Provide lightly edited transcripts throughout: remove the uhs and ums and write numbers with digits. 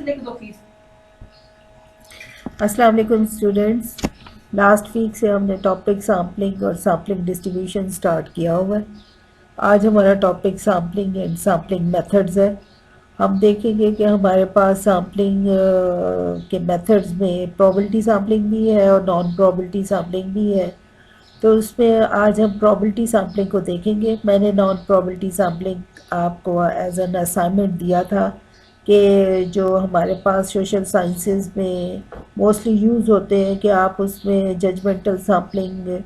लिख दो फीस। अस्सलाम वालेकुम स्टूडेंट्स। लास्ट वीक से हमने टॉपिक सैम्पलिंग और सैम्पलिंग डिस्ट्रीब्यूशन स्टार्ट किया हुआ है। आज हमारा topic sampling and sampling methods है। हम देखेंगे कि हमारे पास सैम्पलिंग के मेथड्स में प्रोबेबिलिटी सैम्पलिंग भी है और नॉन प्रोबेबिलिटी सैम्पलिंग भी है। तो उसमें आज हम प्रोबेबिलिटी सैम्पलिंग को देखेंगे। मैंने नॉन प्रोबेबिलिटी सैम्पलिंग आपको एज एन असाइनमेंट दिया था कि जो हमारे पास सोशल साइंसेज में मोस्टली यूज़ होते हैं कि आप उसमें जजमेंटल सैम्पलिंग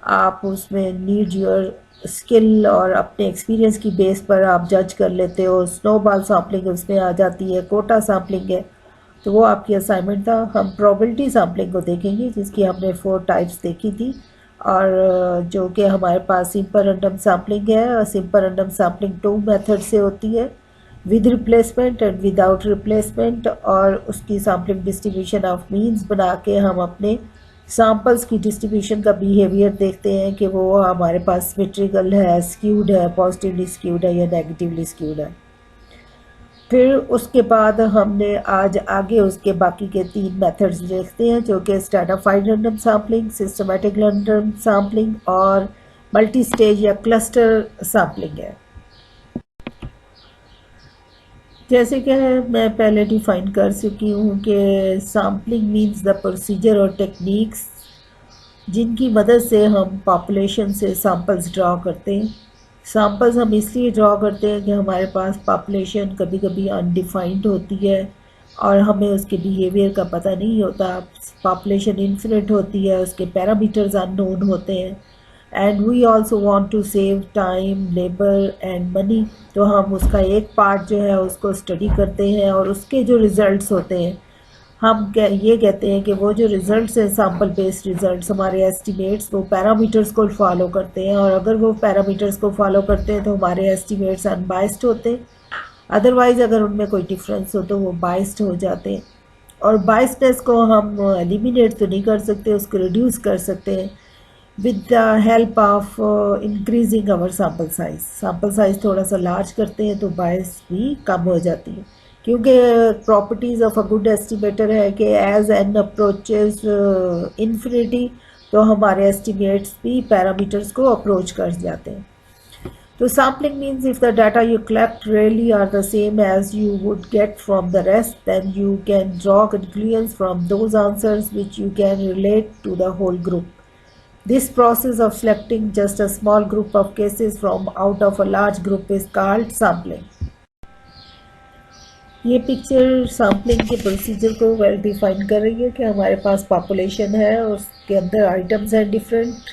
आप उसमें नीड योर स्किल और अपने एक्सपीरियंस की बेस पर आप जज कर लेते हो। स्नोबॉल सैम्पलिंग उसमें आ जाती है, कोटा सैम्पलिंग है। तो वो आपकी असाइनमेंट था। हम प्रोबेबिलिटी सैम्पलिंग को देखेंगे जिसकी हमने 4 टाइप्स देखी थी और जो कि हमारे पास सिंपल रैंडम सैम्पलिंग है और सिंपल रैंडम सैम्पलिंग 2 मेथड से होती है, with replacement and without replacement. और उसकी सैम्पलिंग डिस्ट्रीब्यूशन ऑफ मीन्स बना के हम अपने सैम्पल्स की डिस्ट्रीब्यूशन का बिहेवियर देखते हैं कि वो हमारे पास सिमेट्रिकल है, स्क्यूड है, पॉजिटिवली स्क्यूड है या नेगेटिवली स्क्यूड है। फिर उसके बाद हमने आज आगे उसके बाकी के 3 मेथड्स देखते हैं जो कि stratified random sampling, systematic random sampling और मल्टी स्टेज या क्लस्टर सैम्पलिंग है। जैसे कि मैं पहले डिफाइन कर चुकी हूँ कि सैम्पलिंग मीन्स द प्रोसीजर और टेक्निक्स जिनकी मदद से हम पॉपुलेशन से सैम्पल्स ड्रॉ करते हैं। सैम्पल्स हम इसलिए ड्रॉ करते हैं कि हमारे पास पॉपुलेशन कभी कभी अनडिफाइंड होती है और हमें उसके बिहेवियर का पता नहीं होता। पॉपुलेशन इन्फिनिट होती है, उसके पैरामीटर्स अननोन होते हैं and we also want to save time, labour and money. तो हम उसका एक पार्ट जो है उसको स्टडी करते हैं और उसके जो रिज़ल्ट्स होते हैं हम ये कहते हैं कि वो जो रिज़ल्ट्स हैं सैम्पल बेस्ड रिज़ल्ट्स हमारे एस्टिमेट्स वो पैरामीटर्स को फॉलो करते हैं और अगर वो पैरामीटर्स को फॉलो करते हैं तो हमारे एस्टिमेट्स अनबाइस्ड होते हैं। अदरवाइज़ अगर उनमें कोई डिफरेंस हो तो वो बाइस्ड हो जाते हैं और बाइस्डनेस को हम एलिमिनेट तो नहीं कर सकते, उसको रिड्यूस कर सकते हैं with the help of increasing our sample size. Sample size थोड़ा सा लार्ज करते हैं तो बायस भी कम हो जाती है क्योंकि properties of a good estimator है कि एज एन अप्रोचेज इन्फिनिटी तो हमारे एस्टिमेट्स भी पैरामीटर्स को अप्रोच कर जाते हैं। तो sampling means if the data you collect really are the same as you would get from the rest, then you can draw conclusions from those answers which you can relate to the whole group. This process of selecting just a small group of cases from out of a large group is called sampling. ये picture sampling के procedure को well define कर रही है कि हमारे पास population है और उसके अंदर आइटम्स हैं डिफरेंट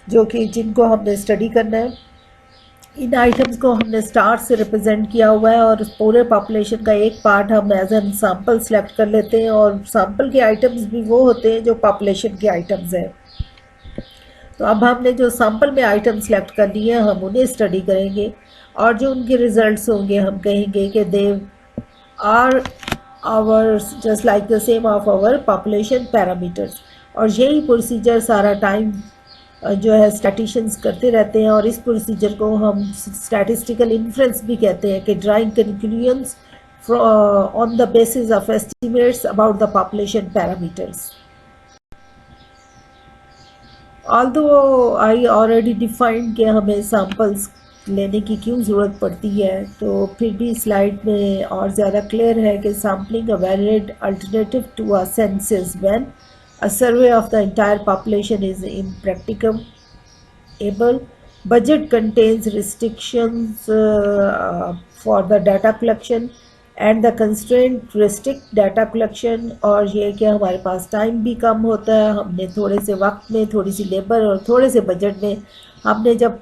जो कि जिनको हमने स्टडी करना है। इन आइटम्स को हमने स्टार से रिप्रेजेंट किया हुआ है और उस पूरे पॉपुलेशन का एक पार्ट हम एज एन सैम्पल सेलेक्ट कर लेते हैं और सैम्पल के आइटम्स भी वो होते हैं जो पॉपुलेशन के आइटम्स हैं। तो अब हमने जो सैम्पल में आइटम सेलेक्ट कर लिए हम उन्हें स्टडी करेंगे और जो उनके रिजल्ट्स होंगे हम कहेंगे कि they are our just like the same of our population parameters. और यही प्रोसीजर सारा टाइम जो है स्टैटिशियंस करते रहते हैं और इस प्रोसीजर को हम स्टैटिस्टिकल इन्फ्रेंस भी कहते हैं कि drawing conclusions on the basis of estimates about the population parameters. Although I already defined कि हमें सैम्पल्स लेने की क्यों ज़रूरत पड़ती है, तो फिर भी स्लाइड में और ज़्यादा क्लियर है कि sampling a valid alternative to a census when a survey of the entire population is impracticable. Budget contains restrictions for the data collection and the constraint restrict data collection। और ये कि हमारे पास time भी कम होता है, हमने थोड़े से वक्त में थोड़ी सी लेबर और थोड़े से बजट में हमने जब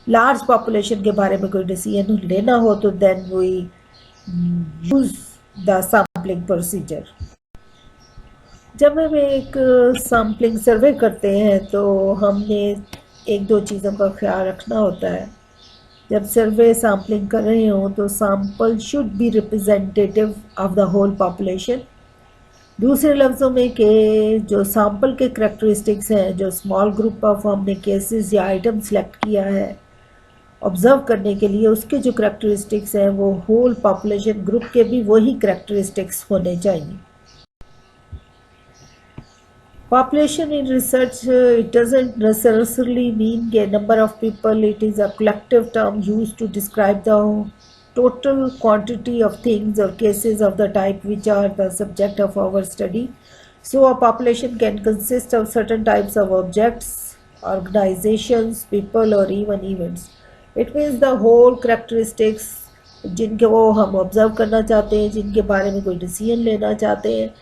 लार्ज पॉपुलेशन के बारे में कोई डिसीजन लेना हो तो then we use the sampling procedure. जब हम एक सैम्पलिंग सर्वे करते हैं तो हमने एक दो चीज़ों का ख्याल रखना होता है। जब सर्वे सैम्पलिंग कर रहे हों तो sample should be representative of the whole population. दूसरे लफ्ज़ों में कि जो सैम्पल के करैक्टरिस्टिक्स हैं, जो स्मॉल ग्रुप ऑफ हमने केसेस या आइटम सेलेक्ट किया है ऑब्जर्व करने के लिए उसके जो करेक्टरिस्टिक्स हैं वो होल पॉपुलेशन ग्रुप के भी वही करेक्टरिस्टिक्स होने चाहिए. Population in research, it doesn't necessarily mean a number of people. It is a collective term used to describe the total quantity of things or cases of the type which are the subject of our study. So a population can consist of certain types of objects, organizations, people or even events. It means the whole characteristics जिनके वो हम observe करना चाहते हैं, जिनके बारे में कोई डिसीजन लेना चाहते हैं,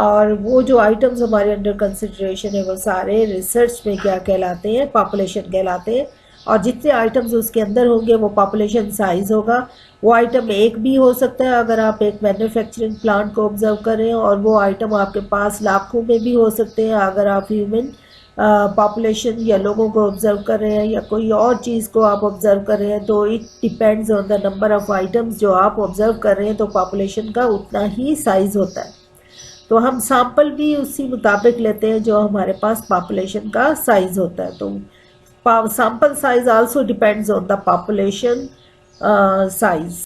और वो जो आइटम्स हमारे अंडर कंसिडरेशन है वो सारे रिसर्च में क्या कहलाते हैं, पॉपुलेशन कहलाते हैं. और जितने आइटम्स उसके अंदर होंगे वो पॉपुलेशन साइज होगा. वो आइटम एक भी हो सकता है अगर आप एक मैन्युफैक्चरिंग प्लांट को ऑब्जर्व करें, और वो आइटम आपके पास लाखों में भी हो सकते हैं अगर आप ह्यूमन पॉपुलेशन या लोगों को ऑब्जर्व कर रहे हैं या कोई और चीज़ को आप ऑब्जर्व कर रहे हैं. तो it depends on the number of items जो आप ऑब्जर्व कर रहे हैं, तो पॉपुलेशन का उतना ही साइज़ होता है. तो हम सैंपल भी उसी मुताबिक लेते हैं जो हमारे पास पॉपुलेशन का साइज़ होता है. तो sample size also depends on the population size.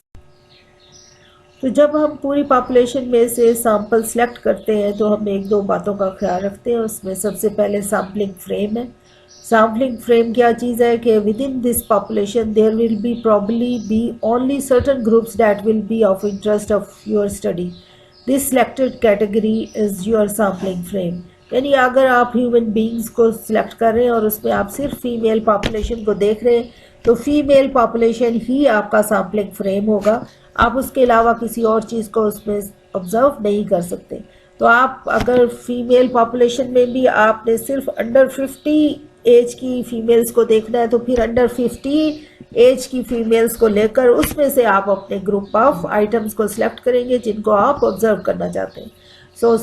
तो जब हम पूरी पॉपुलेशन में से सैंपल सेलेक्ट करते हैं तो हम एक दो बातों का ख्याल रखते हैं. उसमें सबसे पहले सैम्पलिंग फ्रेम है. सैम्पलिंग फ्रेम क्या चीज़ है कि within this population there will be probably be only certain groups that will be of interest of your study. This selected category is your sampling frame. यानी अगर आप human beings को select कर रहे हैं और उसमें आप सिर्फ फीमेल पॉपुलेशन को देख रहे हैं, तो फीमेल पॉपुलेशन ही आपका सैम्पलिंग फ्रेम होगा. आप उसके अलावा किसी और चीज़ को उसमें ऑब्जर्व नहीं कर सकते. तो आप अगर फीमेल पॉपुलेशन में भी आपने सिर्फ अंडर 50 एज की फीमेल्स को देखना है, तो फिर अंडर 50 एज की फीमेल्स को लेकर उसमें से आप अपने ग्रुप ऑफ आइटम्स को सिलेक्ट करेंगे जिनको आप ऑब्जर्व करना चाहते हैं. सो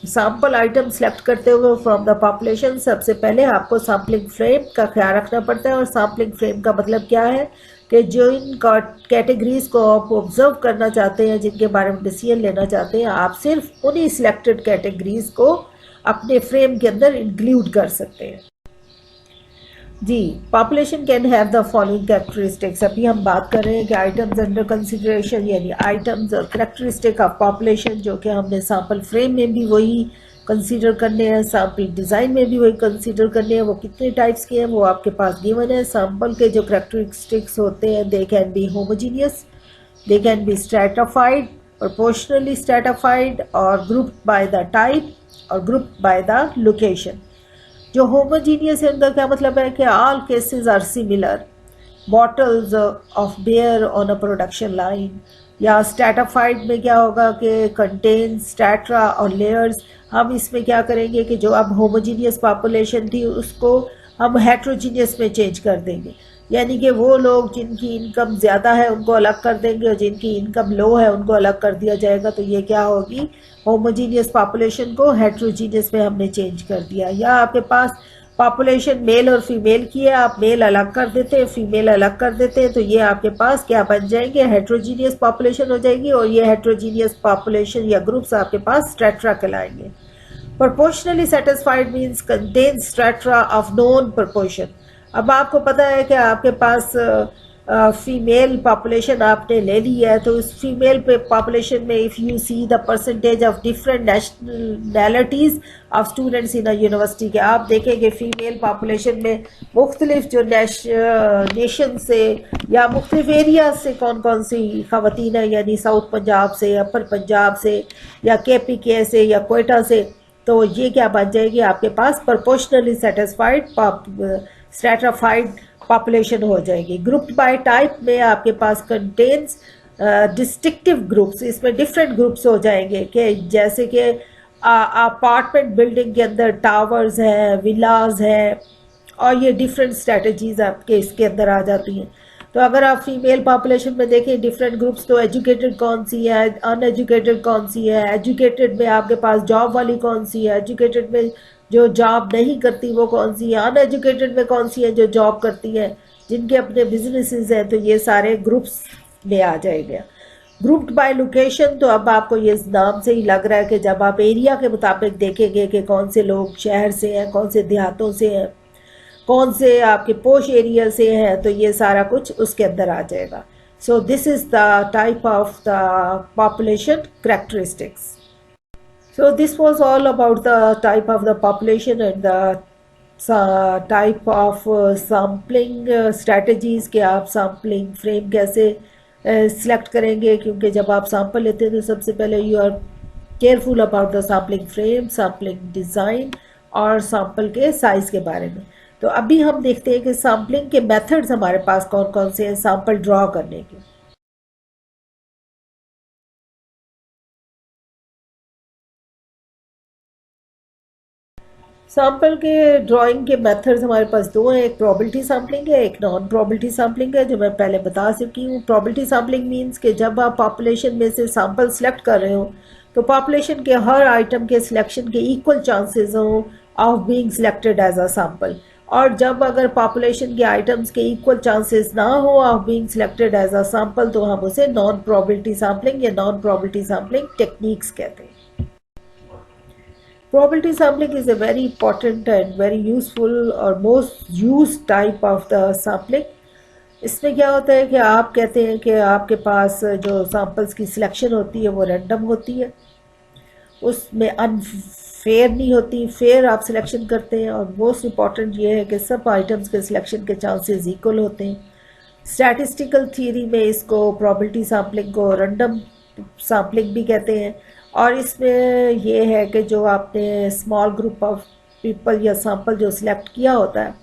सैम्पल आइटम सेलेक्ट करते हुए फ्रॉम द पॉपुलेशन सबसे पहले आपको सैम्पलिंग फ्रेम का ख्याल रखना पड़ता है. और सैम्पलिंग फ्रेम का मतलब क्या है कि जो इन कैटेगरीज को आप ऑब्जर्व करना चाहते हैं, जिनके बारे में डिसीजन लेना चाहते हैं, आप सिर्फ उन्हीं सिलेक्टेड कैटेगरीज को अपने फ्रेम के अंदर इंक्लूड कर सकते हैं. जी, population can have the following characteristics. अभी हम बात कर रहे हैं कि आइटम्स अंडर कंसिडरेशन यानी आइटम्स और कैरेक्टरिस्टिक ऑफ पॉपुलेशन जो कि हमने सैम्पल फ्रेम में भी वही कंसीडर करने हैं, सैम्पल डिज़ाइन में भी वही कंसीडर करने हैं. वो कितने टाइप्स के हैं वो आपके पास गिवन है. सैम्पल के जो कैरेक्टरिस्टिक्स होते हैं they can be homogeneous, they can be stratified, proportionally stratified, और ग्रुप्ड बाय द टाइप और ग्रुप्ड बाय द लोकेशन. जो होमोजीनियस है उनका क्या मतलब है कि all cases are similar, bottles of beer on a production line. या स्ट्रैटिफाइड में क्या होगा कि कंटेन स्ट्रैटा और लेयर्स. हम इसमें क्या करेंगे कि जो अब होमोजीनियस पॉपुलेशन थी उसको हम हेट्रोजीनियस में चेंज कर देंगे. यानी कि वो लोग जिनकी इनकम ज़्यादा है उनको अलग कर देंगे और जिनकी इनकम लो है उनको अलग कर दिया जाएगा. तो ये क्या होगी, होमोजीनियस पॉपुलेशन को हेट्रोजीनियस में हमने चेंज कर दिया. या आपके पास पॉपुलेशन मेल और फीमेल की है, आप मेल अलग कर देते हैं, फीमेल अलग कर देते हैं, तो ये आपके पास क्या बन जाएंगे, हेट्रोजीनियस पॉपुलेशन हो जाएगी. और ये हेट्रोजीनियस पॉपुलेशन या ग्रुप्स आपके पास स्ट्रैटा कहलाएंगे. Proportionally satisfied means contain strata of known proportion. अब आपको पता है कि आपके पास फीमेल पॉपुलेशन आपने ले ली है, तो उस फीमेल पॉपुलेशन में if you see the percentage of different nationalities of students in a university के, आप देखेंगे फीमेल पॉपुलेशन में मुख्तलिफ जो नेशन से या मुख्तलिफ एरिया से कौन कौन सी ख़वातीन है, यानी साउथ पंजाब से, अपर पंजाब से, या KPK से, या कोयटा से. तो ये क्या बन जाएगी, आपके पास प्रोपोर्शनली सेटिस्फाइड स्ट्रैटिफाइड पॉपुलेशन हो जाएगी. ग्रुप्ड बाय टाइप में आपके पास कंटेन्स डिस्टिंक्टिव ग्रुप्स. इसमें डिफरेंट ग्रुप्स हो जाएंगे कि जैसे कि अपार्टमेंट बिल्डिंग के अंदर टावर्स हैं, विलाज हैं, और ये डिफरेंट स्ट्रेटजीज आपके इसके अंदर आ जाती हैं. तो अगर आप फीमेल पॉपुलेशन में देखें डिफरेंट ग्रुप्स, तो एजुकेटेड कौन सी है, अनएजुकेटेड कौन सी है, एजुकेटेड में आपके पास जॉब वाली कौन सी है, एजुकेटेड में जो जॉब नहीं करती वो कौन सी है, अनएजुकेटेड में कौन सी है जो जॉब करती है, जिनके अपने बिजनेसेस हैं. तो ये सारे ग्रुप्स में आ जाएंगे. ग्रुप्ड बाय लोकेशन, तो अब आपको ये नाम से ही लग रहा है कि जब आप एरिया के मुताबिक देखेंगे कि कौन से लोग शहर से हैं, कौन से देहातों से हैं, कौन से आपके पोश एरिया से हैं, तो ये सारा कुछ उसके अंदर आ जाएगा. So this is the type of the population characteristics. So this was all about the type of the population and the type of sampling strategies कि आप sampling frame कैसे select करेंगे, क्योंकि जब आप sample लेते हैं तो सबसे पहले you are careful about the sampling frame, sampling design और sample के size के बारे में. तो अभी हम देखते हैं कि sampling के methods हमारे पास कौन कौन से हैं sample draw करने के. सैम्पल के ड्राइंग के मेथड्स हमारे पास दो हैं, एक प्रोबेबिलिटी सैम्पलिंग है, एक नॉन प्रोबेबिलिटी सैम्पलिंग है, जो मैं पहले बता चुकी हूँ. प्रोबेबिलिटी सैम्पलिंग मींस कि जब आप पॉपुलेशन में से सैम्पल सेलेक्ट कर रहे हो तो पॉपुलेशन के हर आइटम के सिलेक्शन के इक्वल चांसेस हों of being selected as a sample. और जब अगर पॉपुलेशन के आइटम्स के इक्वल चांसेस ना हो of being selected as a sample, तो हम उसे नॉन प्रोबेबिलिटी सैम्पलिंग या नॉन प्रोबेबिलिटी सैम्पलिंग टेक्निक्स कहते हैं. Probability sampling is a very important and very useful or most used type of the sampling. इसमें क्या होता है कि आप कहते हैं कि आपके पास जो सैम्पल्स की सिलेक्शन होती है वो रैंडम होती है, उसमें अनफेयर नहीं होती, फेयर आप सिलेक्शन करते हैं. और मोस्ट इम्पॉर्टेंट ये है कि सब आइटम्स के सिलेक्शन के चांसेस इक्वल होते हैं. स्टैटिस्टिकल थ्योरी में इसको प्रोबेबिलिटी सैम्पलिंग को रैंडम सैम्पलिंग भी कहते हैं. और इसमें ये है कि जो आपने स्मॉल ग्रुप ऑफ पीपल या सैम्पल जो सिलेक्ट किया होता है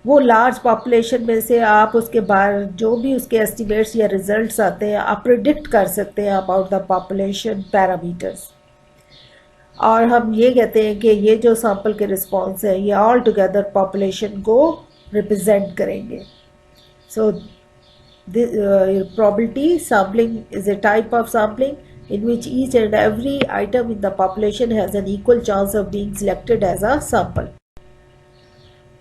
वो लार्ज पॉपुलेशन में से आप उसके बाद जो भी उसके एस्टिमेट्स या रिजल्ट्स आते हैं आप प्रिडिक्ट कर सकते हैं अबाउट द पॉपुलेशन पैरामीटर्स. और हम ये कहते हैं कि ये जो सैम्पल के रिस्पॉन्स है ये ऑल टुगेदर पॉपुलेशन को रिप्रेजेंट करेंगे. सो probability sampling is a type of sampling in which each and every item in the population has an equal chance of being selected as a sample.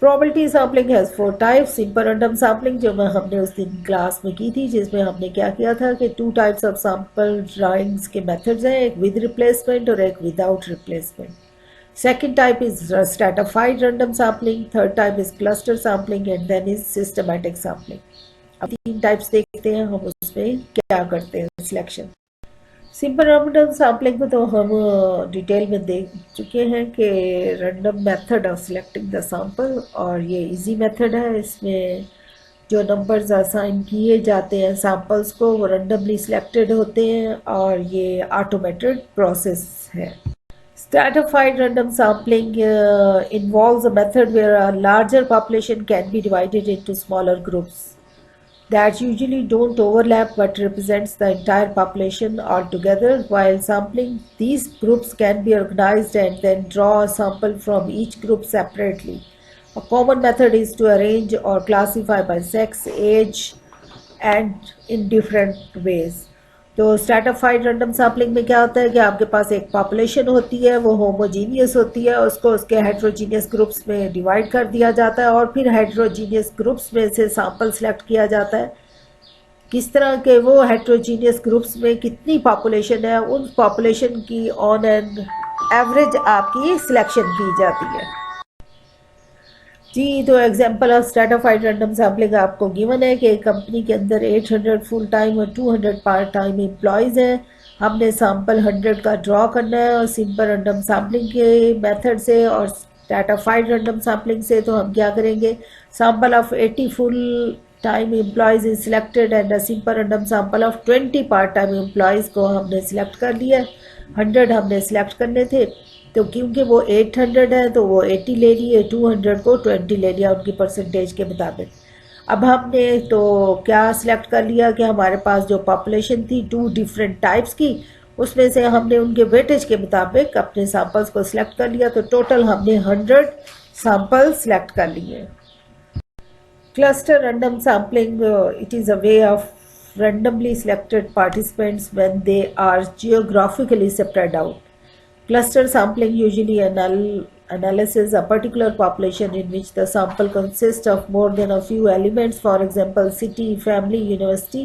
Probability sampling has four types. Simple random sampling जो हमने उस दिन class में की थी, जिसमें हमने क्या किया था कि two types of sample drawings के methods हैं, एक with replacement और एक without replacement. Second type is stratified random sampling, third type is cluster sampling and then is systematic sampling. अब तीन टाइप्स देखते हैं हम उसमें क्या करते हैं सिलेक्शन. सिंपल रैंडम सैम्पलिंग में तो हम डिटेल में देख चुके हैं कि random method of selecting the sample, और ये इजी मेथड है. इसमें जो नंबर्स असाइन किए जाते हैं सैंपल्स को वो रैंडमली सिलेक्टेड होते हैं और ये ऑटोमेटेड प्रोसेस है. Stratified random sampling involves a method where a larger population can be divided into smaller groups that usually don't overlap but represents the entire population altogether. While sampling, these groups can be organized and then draw a sample from each group separately. A common method is to arrange or classify by sex, age and in different ways. तो stratified random sampling में क्या होता है कि आपके पास एक population होती है, वो होमोजीनियस होती है, उसको उसके हेट्रोजीनियस ग्रुप्स में डिवाइड कर दिया जाता है और फिर हेट्रोजीनियस ग्रुप्स में से सैंपल सेलेक्ट किया जाता है. किस तरह के वो हेट्रोजीनियस ग्रुप्स में कितनी पॉपुलेशन है, उन पॉपुलेशन की ऑन एन एवरेज आपकी सिलेक्शन की जाती है. जी, तो example of stratified random sampling आपको गिवन है कि एक कंपनी के अंदर 800 फुल टाइम और 200 पार्ट टाइम एम्प्लॉयज़ हैं. हमने सैंपल 100 का ड्रॉ करना है और सिंपल रैंडम सैम्पलिंग के मेथड से और स्ट्रैटिफाइड रैंडम सैम्पलिंग से तो हम क्या करेंगे, sample of 80 full time employees is selected and a simple random sample of 20 part time employees को हमने सिलेक्ट कर लिया. 100 हमने सिलेक्ट करने थे, तो क्योंकि वो 800 है तो वो 80 ले लिए, 200 को 20 ले लिया उनकी परसेंटेज के मुताबिक. अब हमने तो क्या सिलेक्ट कर लिया कि हमारे पास जो पॉपुलेशन थी 2 डिफरेंट टाइप्स की, उसमें से हमने उनके वेटेज के मुताबिक अपने सैंपल्स को सिलेक्ट कर लिया. तो टोटल हमने 100 सैंपल सिलेक्ट कर लिए. Cluster random sampling, it is a way of randomly selected participants when they are geographically spread out. Cluster sampling usually analyzes a particular population in which the sample consists of more than a few elements, for example, city, family, university.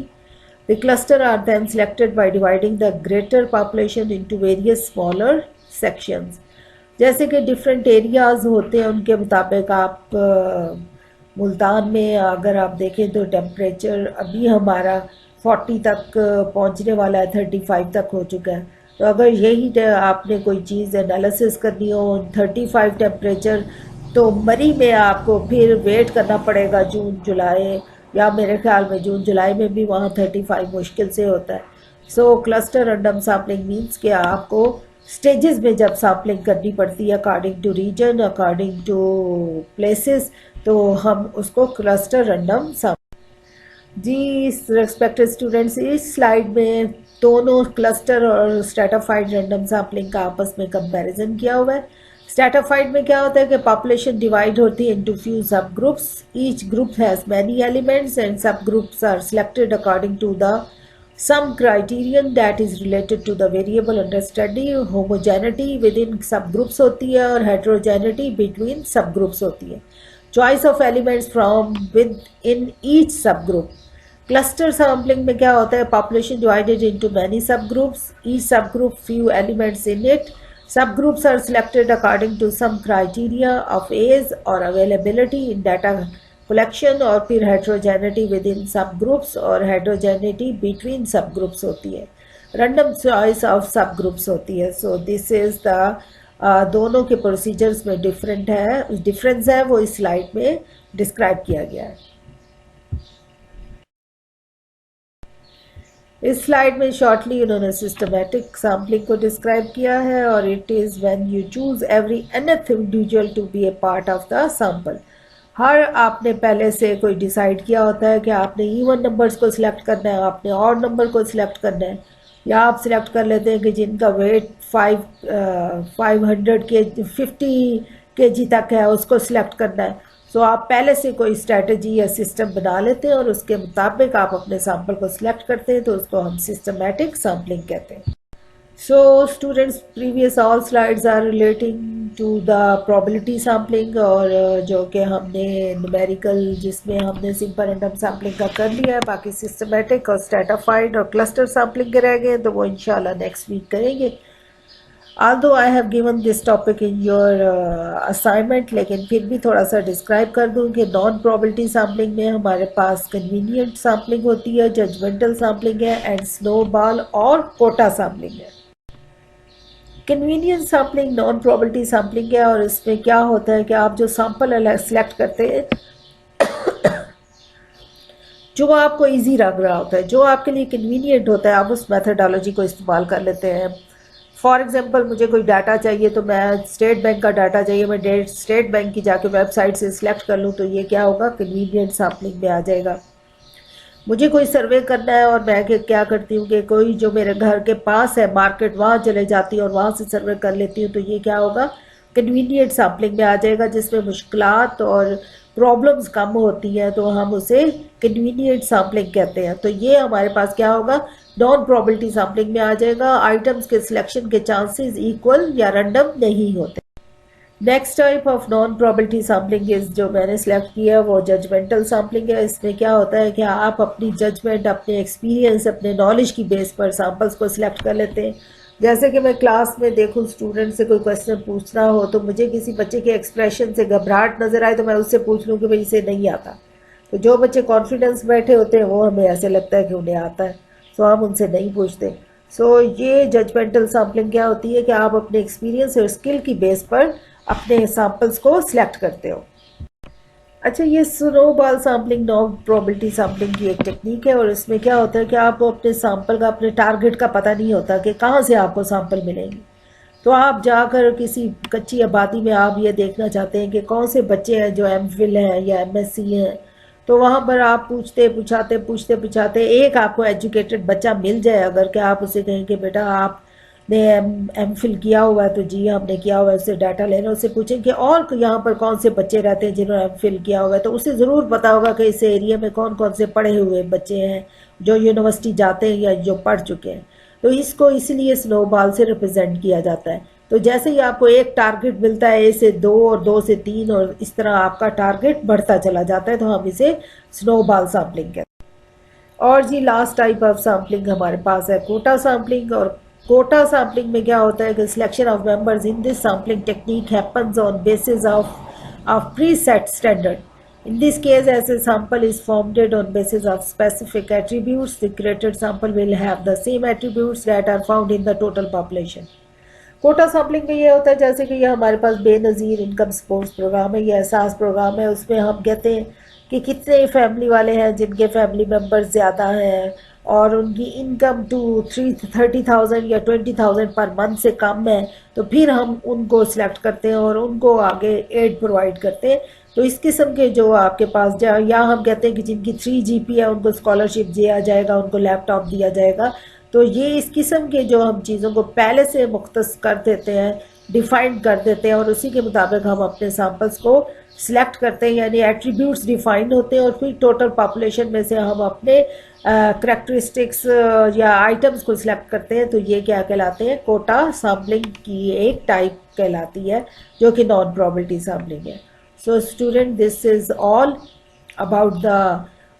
The cluster are then selected by dividing the greater population into various smaller sections. जैसे कि different areas होते हैं उनके मुताबिक आप मुल्तान में अगर आप देखें तो टेम्परेचर अभी हमारा 40 तक पहुंचने वाला है, 35 तक हो चुका है। तो अगर यही आपने कोई चीज़ एनालिसिस करनी हो 35 टेम्परेचर, तो मरी में आपको फिर वेट करना पड़ेगा जून जुलाई, या मेरे ख्याल में जून जुलाई में भी वहाँ 35 मुश्किल से होता है। So cluster random sampling means कि आपको स्टेजेस में जब सैम्पलिंग करनी पड़ती है according to region, according to places, तो हम उसको क्लस्टर रैंडम जी रेस्पेक्टेड स्टूडेंट्स, इस स्लाइड में दोनों क्लस्टर और स्ट्रेटाफाइड रैंडम सैम्पलिंग का आपस में कंपैरिजन किया हुआ है। स्ट्रेटाफाइड में क्या होता है कि पॉपुलेशन डिवाइड होती है into few sub groups, each group has many elements and sub groups are selected according to the some criterion that is related to the variable under study। homogeneity within subgroups होती है और heterogeneity between subgroups होती है। choice of elements from within each subgroup। cluster sampling में क्या होता है, population divided into many subgroups, each subgroup few elements in it, subgroups are selected according to some criteria of age or availability in data collection, और फिर heterogeneity with in सब groups और heterogeneity between सब groups होती है, random choice of सब groups होती है। सो दिस इज़ द दोनों के प्रोसीजर्स में डिफरेंस है वो इस स्लाइड में डिस्क्राइब किया गया है। इस स्लाइड में शॉर्टली उन्होंने सिस्टमेटिक सैम्पलिंग को डिस्क्राइब किया है, और it is when you choose every nth individual to be a part of the sample. हर आपने पहले से कोई डिसाइड किया होता है कि आपने इवन नंबर्स को सिलेक्ट करना है, आपने ऑड नंबर को सिलेक्ट करना है, या आप सिलेक्ट कर लेते हैं कि जिनका वेट 500 के 50 kg तक है उसको सिलेक्ट करना है। सो आप पहले से कोई स्ट्रेटजी या सिस्टम बना लेते हैं और उसके मुताबिक आप अपने सैंपल को सिलेक्ट करते हैं, तो उसको हम सिस्टमेटिक सैम्पलिंग कहते हैं। So students, previous all slides are relating to the probability sampling, और जो कि हमने numerical जिसमें हमने simple random sampling का कर लिया है, बाकी systematic और stratified और cluster sampling के रह गए, तो वो इंशाल्लाह next week करेंगे। Although I have given this topic in your assignment, लेकिन फिर भी थोड़ा सा डिस्क्राइब कर दूं कि नॉन प्रोबेबिलिटी सैम्पलिंग में हमारे पास कन्वीनियंट सैम्पलिंग होती है, जजमेंटल सैम्पलिंग है, एंड स्नोबॉल और कोटा सैम्पलिंग है। Convenience sampling non probability sampling है, और इसमें क्या होता है कि आप जो सैंपल सेलेक्ट करते हैं जो आपको इजी लग रहा होता है, जो आपके लिए कन्वीनियंट होता है, आप उस मेथडोलॉजी को इस्तेमाल कर लेते हैं। फॉर एग्जांपल मुझे कोई डाटा चाहिए, तो मैं स्टेट बैंक का डाटा चाहिए, मैं स्टेट बैंक की जाके वेबसाइट से सिलेक्ट कर लूँ, तो ये क्या होगा, कन्वीनियंट सैम्पलिंग में आ जाएगा। मुझे कोई सर्वे करना है और मैं क्या करती हूँ कि कोई जो मेरे घर के पास है मार्केट, वहाँ चले जाती हूँ और वहाँ से सर्वे कर लेती हूँ, तो ये क्या होगा, कन्वीनियंट सैम्पलिंग में आ जाएगा, जिसमें मुश्किलात और प्रॉब्लम्स कम होती हैं, तो हम उसे कन्वीनियंट सैम्पलिंग कहते हैं। तो ये हमारे पास क्या होगा, नॉन प्रोबेबिलिटी सैम्पलिंग में आ जाएगा। आइटम्स के सिलेक्शन के चांसेस इक्वल या रैंडम नहीं होते। Next type of non probability sampling is जो मैंने सेलेक्ट किया वो जजमेंटल सैम्पलिंग है। इसमें क्या होता है कि आप अपनी जजमेंट, अपने एक्सपीरियंस, अपने नॉलेज की बेस पर सैम्पल्स को सिलेक्ट कर लेते हैं। जैसे कि मैं क्लास में देखूं स्टूडेंट से कोई क्वेश्चन पूछना हो, तो मुझे किसी बच्चे के एक्सप्रेशन से घबराहट नज़र आए, तो मैं उससे पूछ लूँ कि भाई इसे नहीं आता। तो जो बच्चे कॉन्फिडेंस बैठे होते हैं वो हमें ऐसे लगता है कि उन्हें आता है, तो हम उनसे नहीं पूछते। सो ये जजमेंटल सैम्पलिंग क्या होती है कि आप अपने एक्सपीरियंस और स्किल की बेस पर अपने सैंपल्स को सिलेक्ट करते हो। अच्छा, ये snowball sampling non probability sampling की एक टेक्निक है, और इसमें क्या होता है कि आपको अपने सैंपल का, अपने टारगेट का पता नहीं होता कि कहाँ से आपको सैंपल मिलेंगे। तो आप जाकर किसी कच्ची आबादी में आप ये देखना चाहते हैं कि कौन से बच्चे हैं जो एमफिल हैं या एमएससी हैं, तो वहाँ पर आप पूछते पूछाते एक आपको एजुकेटेड बच्चा मिल जाए, अगर कि आप उसे कहें कि बेटा आपने एमफिल किया हुआ है, तो जी हमने किया हुआ है, उससे डाटा लेना, उससे पूछें कि और यहाँ पर कौन से बच्चे रहते हैं जिन्होंने एमफिल किया हुआ है, तो उसे ज़रूर पता होगा कि इस एरिया में कौन कौन से पढ़े हुए बच्चे हैं जो यूनिवर्सिटी जाते हैं या जो पढ़ चुके हैं। तो इसको इसलिए स्नोबॉल से रिप्रेजेंट किया जाता है। तो जैसे ही आपको एक टारगेट मिलता है, ए से 2 और 2 से 3 और इस तरह आपका टारगेट बढ़ता चला जाता है, तो हम इसे स्नोबॉल सैम्पलिंग कहते हैं। और जी लास्ट टाइप ऑफ सैम्पलिंग हमारे पास है कोटा सैम्पलिंग, और कोटा सैम्पलिंग में क्या होता है कि selection of members in this sampling technique happens on basis of pre set standard. In this case, as a sample is formed on basis of specific attributes, the created sample will have the same attributes that are found in the total population. Quota sampling में ये होता है जैसे कि ये हमारे पास Benazir income supports programme है, ये एहसास प्रोग्राम है. उसमें हम कहते हैं कि कितने फैमिली वाले हैं जिनके फैमिली मेम्बर्स ज़्यादा हैं और उनकी इनकम 30,000 या 20,000 पर मंथ से कम है, तो फिर हम उनको सिलेक्ट करते हैं और उनको आगे एड प्रोवाइड करते हैं. तो इस किस्म के जो आपके पास या हम कहते हैं कि जिनकी 3 GP है उनको स्कॉलरशिप दिया जाएगा, उनको लैपटॉप दिया जाएगा. तो ये इस किस्म के जो हम चीज़ों को पहले से मुख्तस कर देते हैं, डिफ़ाइन कर देते हैं और उसी के मुताबिक हम अपने सैम्पल्स को सिलेक्ट करते हैं, यानी एट्रीब्यूट्स डिफ़ाइन होते हैं और फिर टोटल पॉपुलेशन में से हम अपने करैक्टरिस्टिक्स या आइटम्स को सिलेक्ट करते हैं. तो ये क्या कहलाते हैं, कोटा सैम्पलिंग की एक टाइप कहलाती है जो कि नॉन प्रोबेबिलिटी सैम्पलिंग है. So student, this is all about the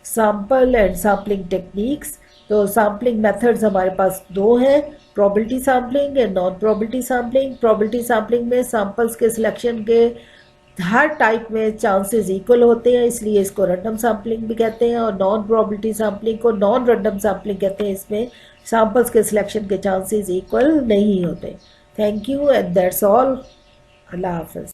sample and sampling techniques. तो सैम्पलिंग मेथड्स हमारे पास दो हैं, probability sampling and non probability sampling. Probability sampling में सैम्पल्स के सिलेक्शन के हर टाइप में चांसेस इक्वल होते हैं, इसलिए इसको रैंडम सैम्पलिंग भी कहते हैं. और नॉन प्रोबेबिलिटी सैम्पलिंग को नॉन रैंडम सैम्पलिंग कहते हैं. इसमें सैम्पल्स के सिलेक्शन के चांसेस इक्वल नहीं होते. Thank you and that's all. अल्लाह हाफ़िज़.